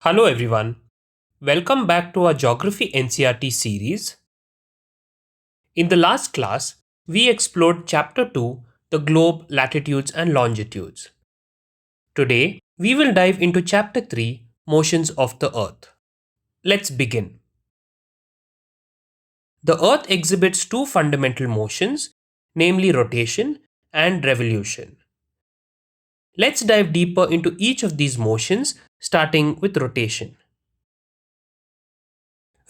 Hello everyone. Welcome back to our Geography NCERT series. In the last class, we explored Chapter 2, the globe, latitudes and longitudes. Today, we will dive into Chapter 3, motions of the Earth. Let's begin. The Earth exhibits two fundamental motions, namely rotation and revolution. Let's dive deeper into each of these motions, starting with rotation.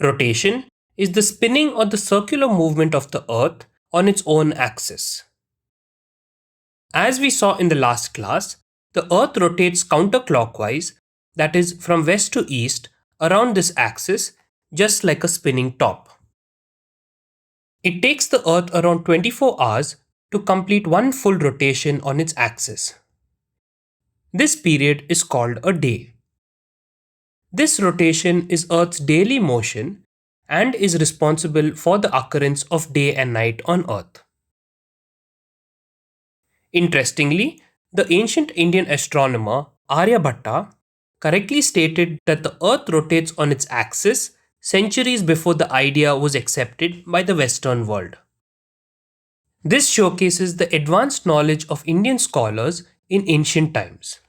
Rotation is the spinning or the circular movement of the Earth on its own axis. As we saw in the last class, the Earth rotates counterclockwise, that is, from west to east, around this axis, just like a spinning top. It takes the Earth around 24 hours to complete one full rotation on its axis. This period is called a day. This rotation is Earth's daily motion and is responsible for the occurrence of day and night on Earth. Interestingly, the ancient Indian astronomer Aryabhatta correctly stated that the Earth rotates on its axis centuries before the idea was accepted by the Western world. This showcases the advanced knowledge of Indian scholars in ancient times.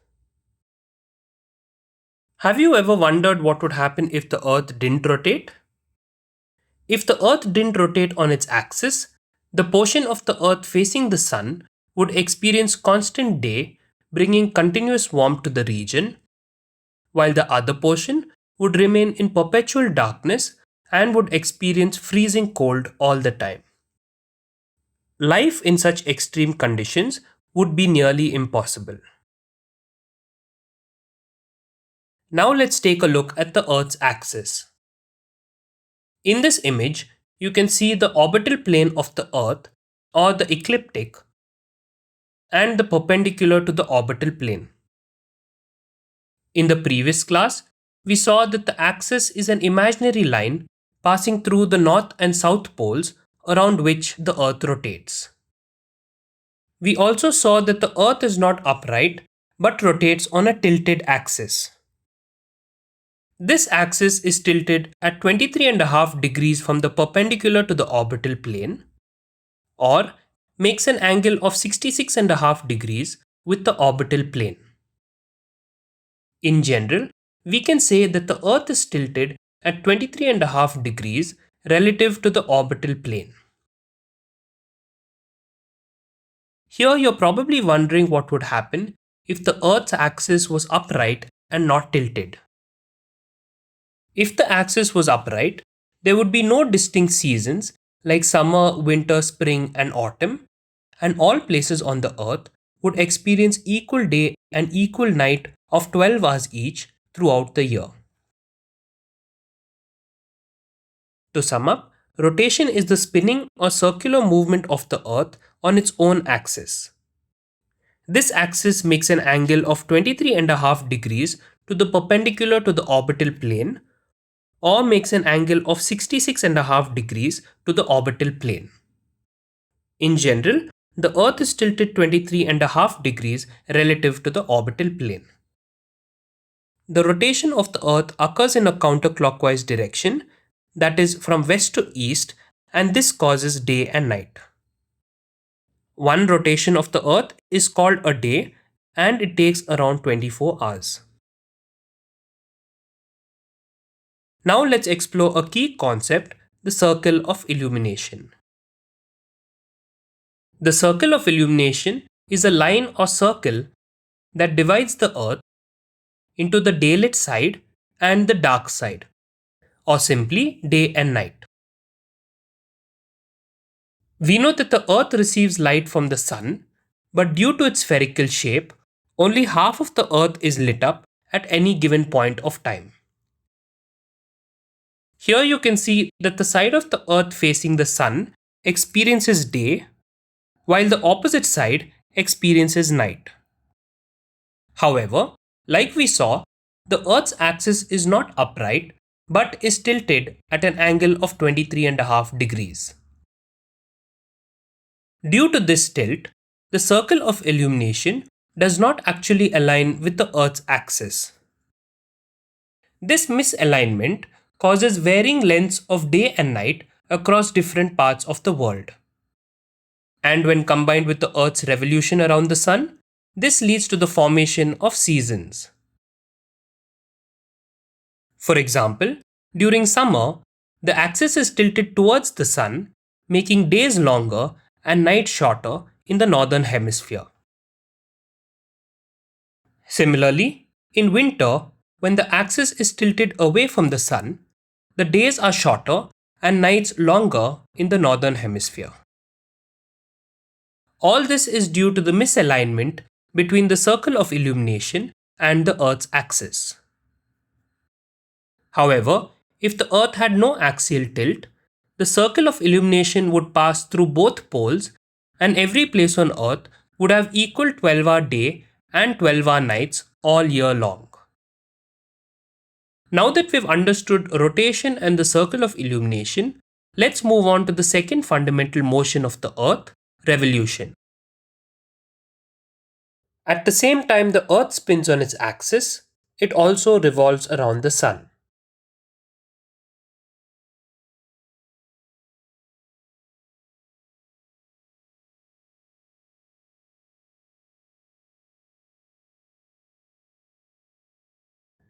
Have you ever wondered what would happen if the Earth didn't rotate? If the Earth didn't rotate on its axis, the portion of the Earth facing the Sun would experience constant day, bringing continuous warmth to the region, while the other portion would remain in perpetual darkness and would experience freezing cold all the time. Life in such extreme conditions would be nearly impossible. Now let's take a look at the Earth's axis. In this image, you can see the orbital plane of the Earth, or the ecliptic, and the perpendicular to the orbital plane. In the previous class, we saw that the axis is an imaginary line passing through the north and south poles around which the Earth rotates. We also saw that the Earth is not upright but rotates on a tilted axis. This axis is tilted at 23.5 degrees from the perpendicular to the orbital plane, or makes an angle of 66.5 degrees with the orbital plane. In general, we can say that the Earth is tilted at 23.5 degrees relative to the orbital plane. Here you're probably wondering what would happen if the Earth's axis was upright and not tilted. If the axis was upright, there would be no distinct seasons like summer, winter, spring, and autumn, and all places on the Earth would experience equal day and equal night of 12 hours each throughout the year. To sum up, rotation is the spinning or circular movement of the Earth on its own axis. This axis makes an angle of 23.5 degrees to the perpendicular to the orbital plane, or makes an angle of 66.5 degrees to the orbital plane. In general, the Earth is tilted 23.5 degrees relative to the orbital plane. The rotation of the Earth occurs in a counterclockwise direction, that is from west to east, and this causes day and night. One rotation of the Earth is called a day, and it takes around 24 hours. Now let's explore a key concept, the circle of illumination. The circle of illumination is a line or circle that divides the Earth into the daylit side and the dark side, or simply day and night. We know that the Earth receives light from the Sun, but due to its spherical shape, only half of the Earth is lit up at any given point of time. Here you can see that the side of the Earth facing the Sun experiences day, while the opposite side experiences night. However, like we saw, the Earth's axis is not upright but is tilted at an angle of 23.5 degrees. Due to this tilt, the circle of illumination does not actually align with the Earth's axis. This misalignment causes varying lengths of day and night across different parts of the world. And when combined with the Earth's revolution around the Sun, this leads to the formation of seasons. For example, during summer, the axis is tilted towards the Sun, making days longer and nights shorter in the northern hemisphere. Similarly, in winter, when the axis is tilted away from the Sun, the days are shorter and nights longer in the northern hemisphere. All this is due to the misalignment between the circle of illumination and the Earth's axis. However, if the Earth had no axial tilt, the circle of illumination would pass through both poles and every place on Earth would have equal 12-hour day and 12-hour nights all year long. Now that we've understood rotation and the circle of illumination, let's move on to the second fundamental motion of the Earth, revolution. At the same time the Earth spins on its axis, it also revolves around the Sun.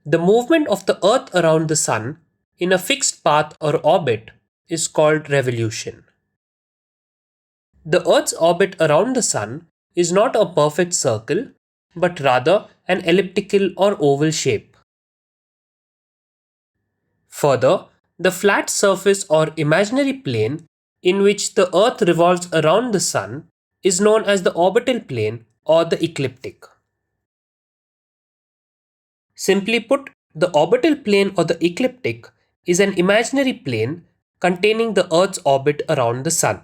The movement of the Earth around the Sun in a fixed path or orbit is called revolution. The Earth's orbit around the Sun is not a perfect circle, but rather an elliptical or oval shape. Further, the flat surface or imaginary plane in which the Earth revolves around the Sun is known as the orbital plane or the ecliptic. Simply put, the orbital plane or the ecliptic is an imaginary plane containing the Earth's orbit around the Sun.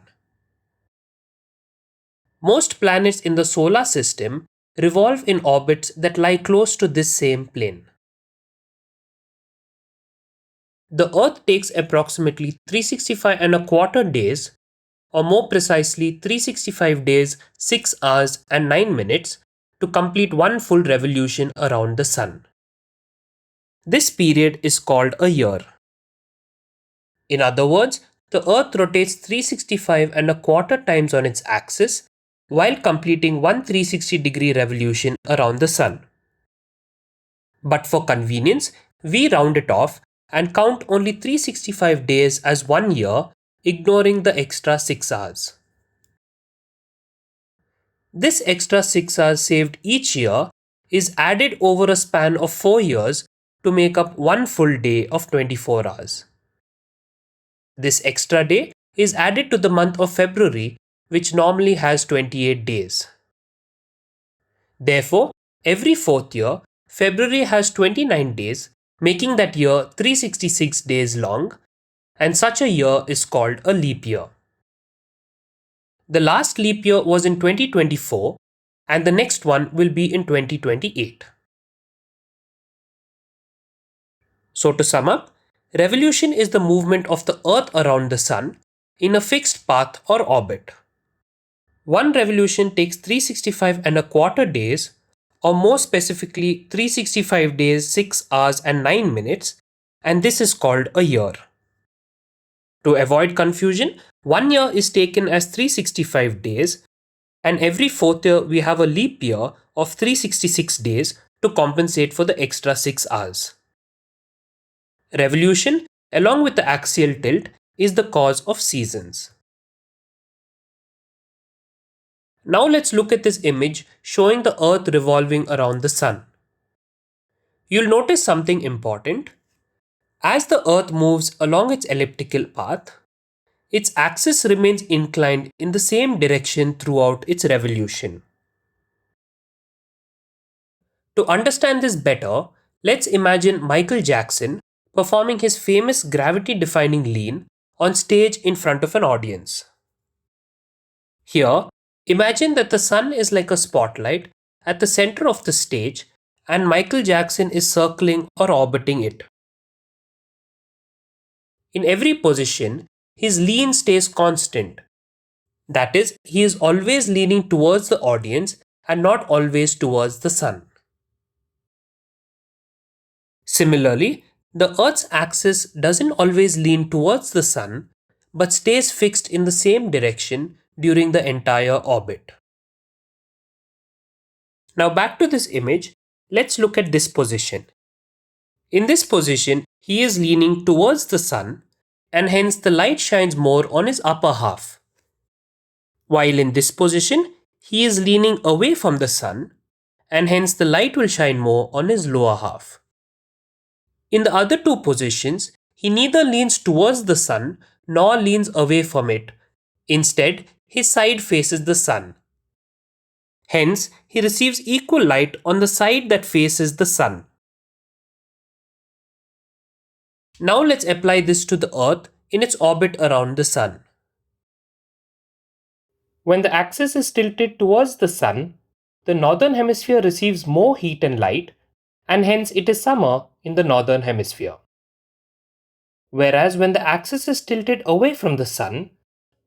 Most planets in the solar system revolve in orbits that lie close to this same plane. The Earth takes approximately 365 and a quarter days, or more precisely 365 days, 6 hours and 9 minutes to complete one full revolution around the Sun. This period is called a year. In other words, the Earth rotates 365 and a quarter times on its axis while completing one 360-degree revolution around the Sun. But for convenience, we round it off and count only 365 days as 1 year, ignoring the extra 6 hours. This extra 6 hours saved each year is added over a span of 4 years to make up one full day of 24 hours. This extra day is added to the month of February, which normally has 28 days. Therefore, every fourth year, February has 29 days, making that year 366 days long, and such a year is called a leap year. The last leap year was in 2024, and the next one will be in 2028. So to sum up, revolution is the movement of the Earth around the Sun in a fixed path or orbit. One revolution takes 365 and a quarter days, or more specifically 365 days, 6 hours and 9 minutes, and this is called a year. To avoid confusion, 1 year is taken as 365 days, and every fourth year we have a leap year of 366 days to compensate for the extra 6 hours. Revolution, along with the axial tilt, is the cause of seasons. Now let's look at this image showing the Earth revolving around the Sun. You'll notice something important. As the Earth moves along its elliptical path, its axis remains inclined in the same direction throughout its revolution. To understand this better, let's imagine Michael Jackson performing his famous gravity-defying lean on stage in front of an audience. Here, imagine that the Sun is like a spotlight at the center of the stage and Michael Jackson is circling or orbiting it. In every position, his lean stays constant. That is, he is always leaning towards the audience and not always towards the Sun. Similarly, The Earth's axis doesn't always lean towards the Sun, but stays fixed in the same direction during the entire orbit. Now back to this image, let's look at this position. In this position, he is leaning towards the Sun, and hence the light shines more on his upper half. While in this position, he is leaning away from the Sun, and hence the light will shine more on his lower half. In the other two positions, he neither leans towards the Sun nor leans away from it. Instead, his side faces the Sun. Hence, he receives equal light on the side that faces the Sun. Now let's apply this to the Earth in its orbit around the Sun. When the axis is tilted towards the Sun, the northern hemisphere receives more heat and light, and hence it is summer in the northern hemisphere. Whereas when the axis is tilted away from the Sun,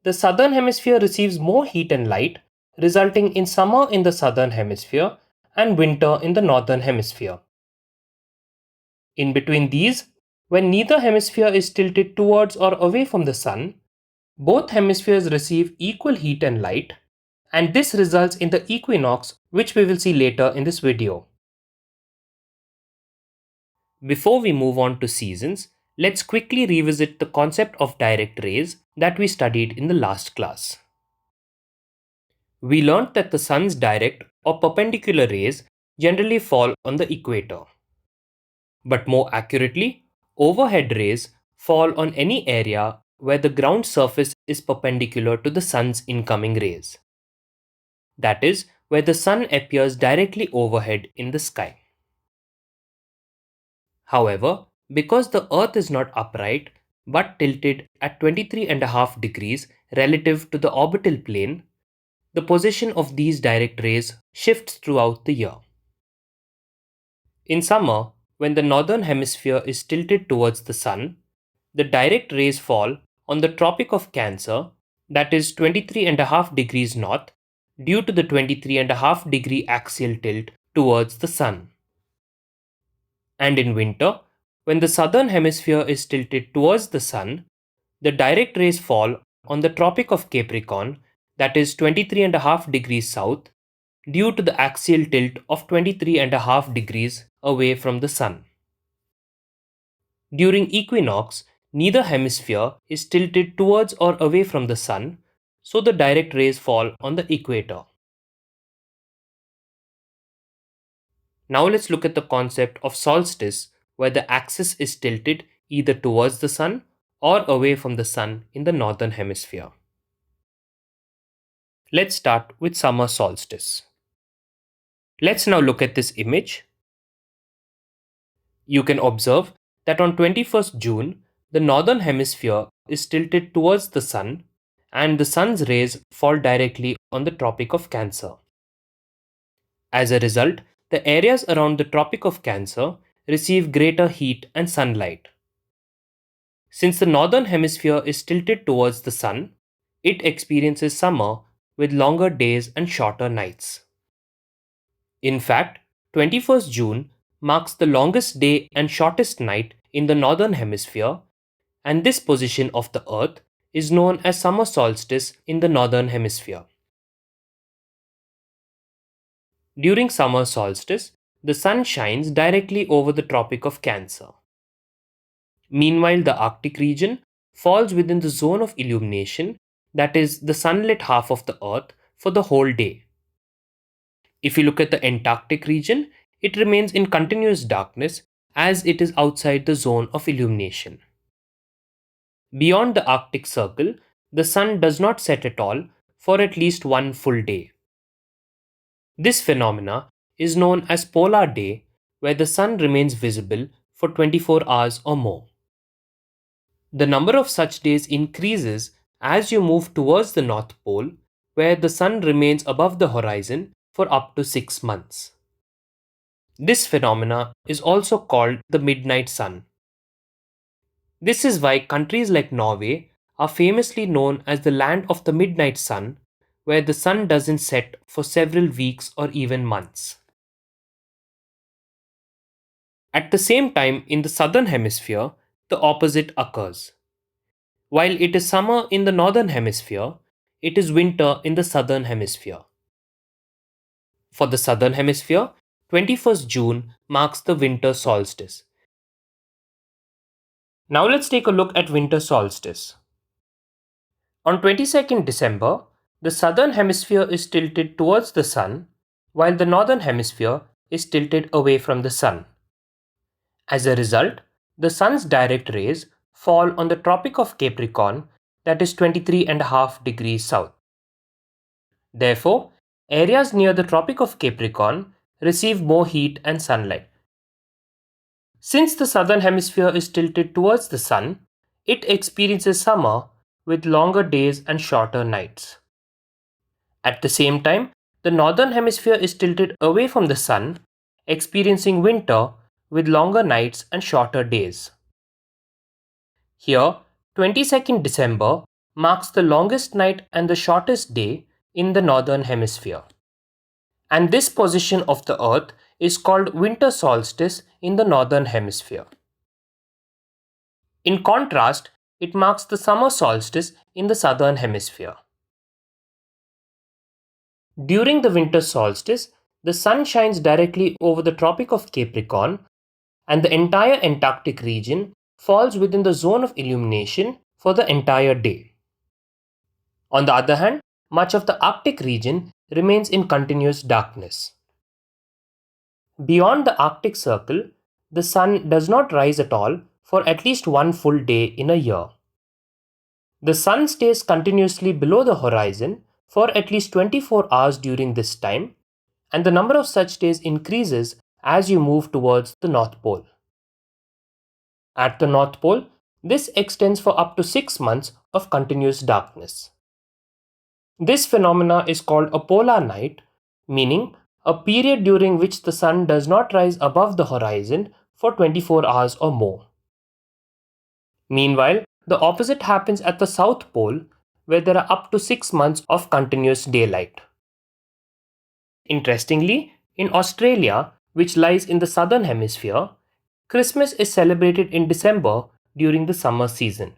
the southern hemisphere receives more heat and light, resulting in summer in the southern hemisphere and winter in the northern hemisphere. In between these, when neither hemisphere is tilted towards or away from the Sun, both hemispheres receive equal heat and light, and this results in the equinox, which we will see later in this video. Before we move on to seasons, let's quickly revisit the concept of direct rays that we studied in the last class. We learnt that the Sun's direct or perpendicular rays generally fall on the equator. But more accurately, overhead rays fall on any area where the ground surface is perpendicular to the Sun's incoming rays. That is, where the Sun appears directly overhead in the sky. However, because the Earth is not upright but tilted at 23.5 degrees relative to the orbital plane, the position of these direct rays shifts throughout the year. In summer, when the northern hemisphere is tilted towards the Sun, the direct rays fall on the Tropic of Cancer, that is 23.5 degrees north, due to the 23.5 degree axial tilt towards the Sun. And in winter, when the southern hemisphere is tilted towards the Sun, the direct rays fall on the Tropic of Capricorn, that is 23.5 degrees south, due to the axial tilt of 23.5 degrees away from the Sun. During equinox, neither hemisphere is tilted towards or away from the Sun, so the direct rays fall on the equator. Now let's look at the concept of solstice, where the axis is tilted either towards the Sun or away from the Sun in the northern hemisphere. Let's start with summer solstice. Let's now look at this image. You can observe that on 21st June, the northern hemisphere is tilted towards the Sun and the Sun's rays fall directly on the Tropic of Cancer. As a result, the areas around the Tropic of Cancer receive greater heat and sunlight. Since the northern hemisphere is tilted towards the Sun, it experiences summer with longer days and shorter nights. In fact, 21st June marks the longest day and shortest night in the northern hemisphere, and this position of the Earth is known as summer solstice in the northern hemisphere. During summer solstice, the Sun shines directly over the Tropic of Cancer. Meanwhile, the Arctic region falls within the zone of illumination, that is, the sunlit half of the Earth, for the whole day. If you look at the Antarctic region, it remains in continuous darkness as it is outside the zone of illumination. Beyond the Arctic Circle, the Sun does not set at all for at least one full day. This phenomena is known as polar day, where the Sun remains visible for 24 hours or more. The number of such days increases as you move towards the North Pole, where the Sun remains above the horizon for up to 6 months. This phenomena is also called the midnight sun. This is why countries like Norway are famously known as the land of the midnight sun, where the sun doesn't set for several weeks or even months. At the same time, in the southern hemisphere, the opposite occurs. While it is summer in the northern hemisphere, it is winter in the southern hemisphere. For the southern hemisphere, 21st June marks the winter solstice. Now let's take a look at winter solstice. On 22nd December, the southern hemisphere is tilted towards the sun, while the northern hemisphere is tilted away from the sun. As a result, the sun's direct rays fall on the Tropic of Capricorn, that is 23.5 degrees south. Therefore, areas near the Tropic of Capricorn receive more heat and sunlight. Since the southern hemisphere is tilted towards the sun, it experiences summer with longer days and shorter nights. At the same time, the northern hemisphere is tilted away from the sun, experiencing winter with longer nights and shorter days. Here, 22nd December marks the longest night and the shortest day in the northern hemisphere. And this position of the Earth is called winter solstice in the northern hemisphere. In contrast, it marks the summer solstice in the southern hemisphere. During the winter solstice, the sun shines directly over the Tropic of Capricorn, and the entire Antarctic region falls within the zone of illumination for the entire day. On the other hand, much of the Arctic region remains in continuous darkness. Beyond the Arctic Circle, the sun does not rise at all for at least one full day in a year. The sun stays continuously below the horizon for at least 24 hours during this time, and the number of such days increases as you move towards the North Pole. At the North Pole, this extends for up to 6 months of continuous darkness. This phenomena is called a polar night, meaning a period during which the sun does not rise above the horizon for 24 hours or more. Meanwhile, the opposite happens at the South Pole, where there are up to 6 months of continuous daylight. Interestingly, in Australia, which lies in the southern hemisphere, Christmas is celebrated in December during the summer season.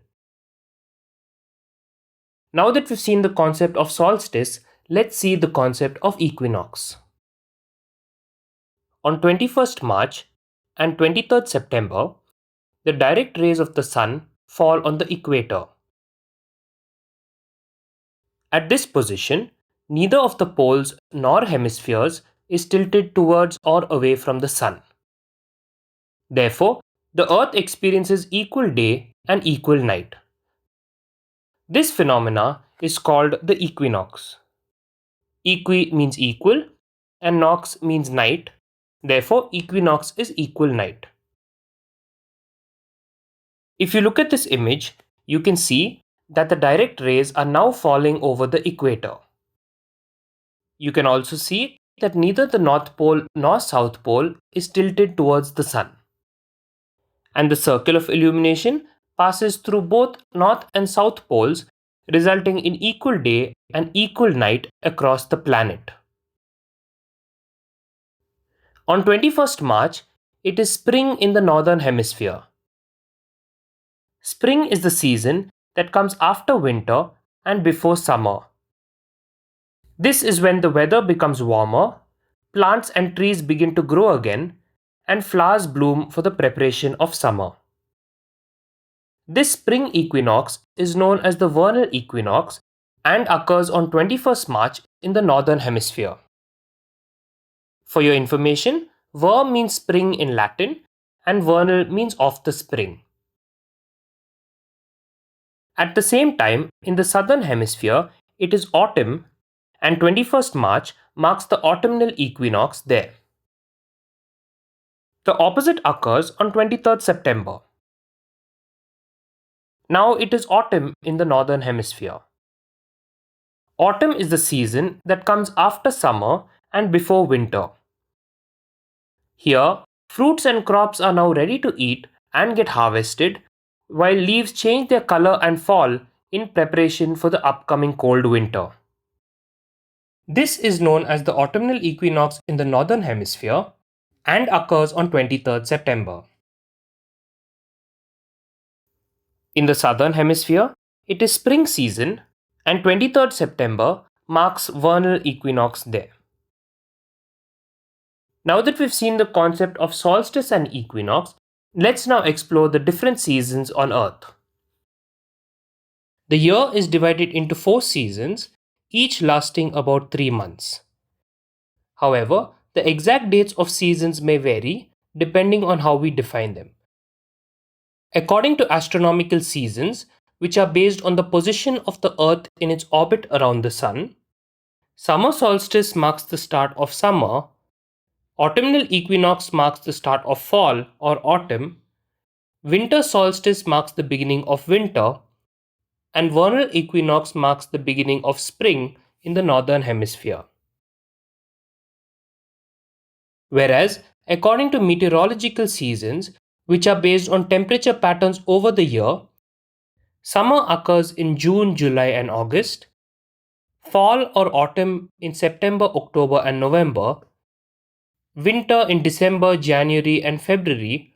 Now that we've seen the concept of solstice, let's see the concept of equinox. On 21st March and 23rd September, the direct rays of the sun fall on the equator. At this position, neither of the poles nor hemispheres is tilted towards or away from the sun. Therefore, the Earth experiences equal day and equal night. This phenomena is called the equinox. Equi means equal and nox means night. Therefore, equinox is equal night. If you look at this image, you can see that the direct rays are now falling over the equator. You can also see that neither the North Pole nor South Pole is tilted towards the sun. And the circle of illumination passes through both North and South Poles, resulting in equal day and equal night across the planet. On 21st March, it is spring in the northern hemisphere. Spring is the season that comes after winter and before summer. This is when the weather becomes warmer, plants and trees begin to grow again, and flowers bloom for the preparation of summer. This spring equinox is known as the Vernal Equinox and occurs on 21st March in the northern hemisphere. For your information, ver means spring in Latin and vernal means of the spring. At the same time, in the southern hemisphere, it is autumn, and 21st March marks the autumnal equinox there. The opposite occurs on 23rd September. Now it is autumn in the northern hemisphere. Autumn is the season that comes after summer and before winter. Here, fruits and crops are now ready to eat and get harvested, while leaves change their color and fall in preparation for the upcoming cold winter. This is known as the autumnal equinox in the northern hemisphere, and occurs on 23rd September. In the southern hemisphere, it is spring season and 23rd September marks vernal equinox there. Now that we've seen the concept of solstice and equinox, let's now explore the different seasons on Earth. The year is divided into 4 seasons, each lasting about 3 months. However, the exact dates of seasons may vary depending on how we define them. According to astronomical seasons, which are based on the position of the Earth in its orbit around the Sun, summer solstice marks the start of summer, autumnal equinox marks the start of fall or autumn, winter solstice marks the beginning of winter, and vernal equinox marks the beginning of spring in the northern hemisphere. Whereas, according to meteorological seasons, which are based on temperature patterns over the year, summer occurs in June, July, and August, fall or autumn in September, October, and November, winter in December, January, and February,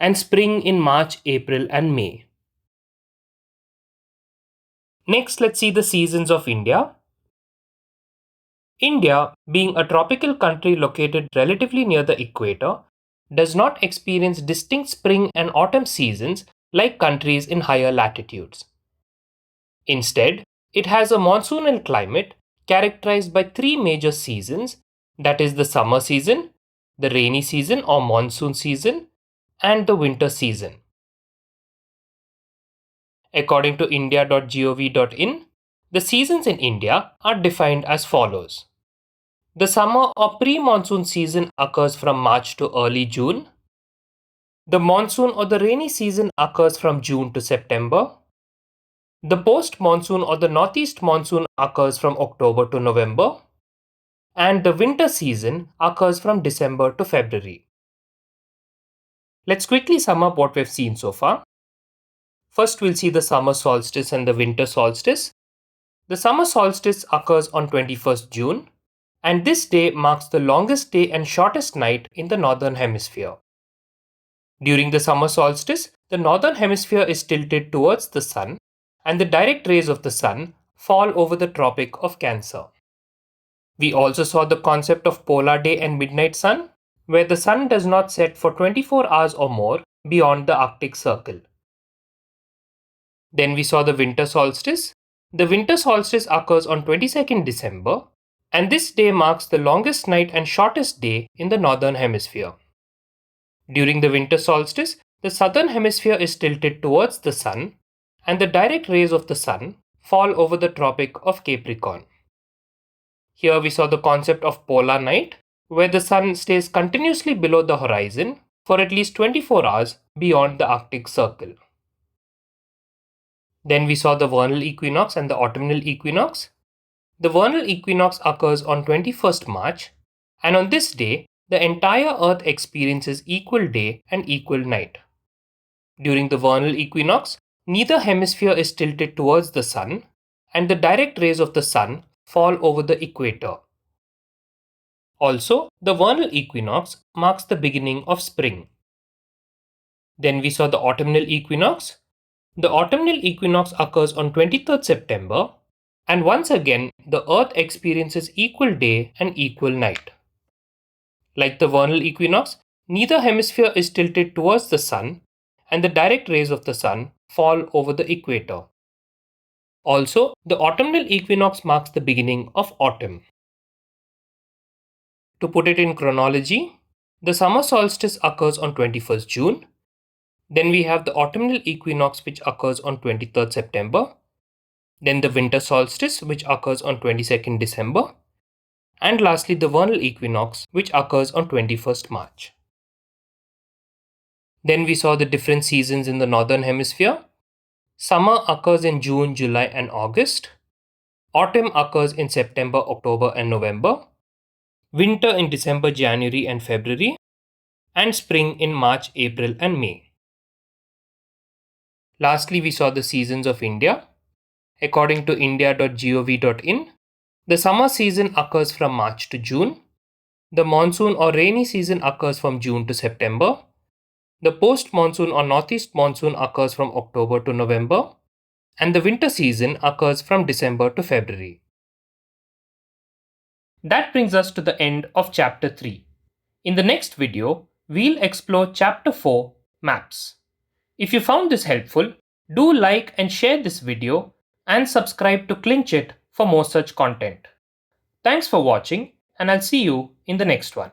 and spring in March, April, and May. Next, let's see the seasons of India. India, being a tropical country located relatively near the equator, does not experience distinct spring and autumn seasons like countries in higher latitudes. Instead, it has a monsoonal climate characterized by 3 major seasons, that is, the summer season, the rainy season or monsoon season, and the winter season. According to India.gov.in, the seasons in India are defined as follows. The summer or pre-monsoon season occurs from March to early June. The monsoon or the rainy season occurs from June to September. The post-monsoon or the northeast monsoon occurs from October to November. And the winter season occurs from December to February. Let's quickly sum up what we've seen so far. First, we'll see the summer solstice and the winter solstice. The summer solstice occurs on 21st June, and this day marks the longest day and shortest night in the northern hemisphere. During the summer solstice, the northern hemisphere is tilted towards the sun, and the direct rays of the sun fall over the Tropic of Cancer. We also saw the concept of polar day and midnight sun, where the sun does not set for 24 hours or more beyond the Arctic Circle. Then we saw the winter solstice. The winter solstice occurs on 22nd December, and this day marks the longest night and shortest day in the northern hemisphere. During the winter solstice, the southern hemisphere is tilted towards the sun, and the direct rays of the sun fall over the Tropic of Capricorn. Here we saw the concept of polar night, where the sun stays continuously below the horizon for at least 24 hours beyond the Arctic Circle. Then we saw the vernal equinox and the autumnal equinox. The vernal equinox occurs on 21st March, and on this day, the entire Earth experiences equal day and equal night. During the vernal equinox, neither hemisphere is tilted towards the sun, and the direct rays of the sun fall over the equator. Also, the vernal equinox marks the beginning of spring. Then we saw the autumnal equinox. The autumnal equinox occurs on 23rd September, and once again, the Earth experiences equal day and equal night. Like the vernal equinox, neither hemisphere is tilted towards the sun, and the direct rays of the sun fall over the equator. Also, the autumnal equinox marks the beginning of autumn. To put it in chronology, the summer solstice occurs on 21st June. Then we have the autumnal equinox, which occurs on 23rd September. Then the winter solstice, which occurs on 22nd December. And lastly, the vernal equinox, which occurs on 21st March. Then we saw the different seasons in the northern hemisphere. Summer occurs in June, July, and August. Autumn occurs in September, October, and November. Winter in December, January, and February. And spring in March, April, and May. Lastly, we saw the seasons of India. According to India.gov.in, the summer season occurs from March to June. The monsoon or rainy season occurs from June to September. The post-monsoon or northeast monsoon occurs from October to November. And the winter season occurs from December to February. That brings us to the end of Chapter 3. In the next video, we'll explore Chapter 4, Maps. If you found this helpful, do like and share this video and subscribe to Clinch It for more such content. Thanks for watching, and I'll see you in the next one.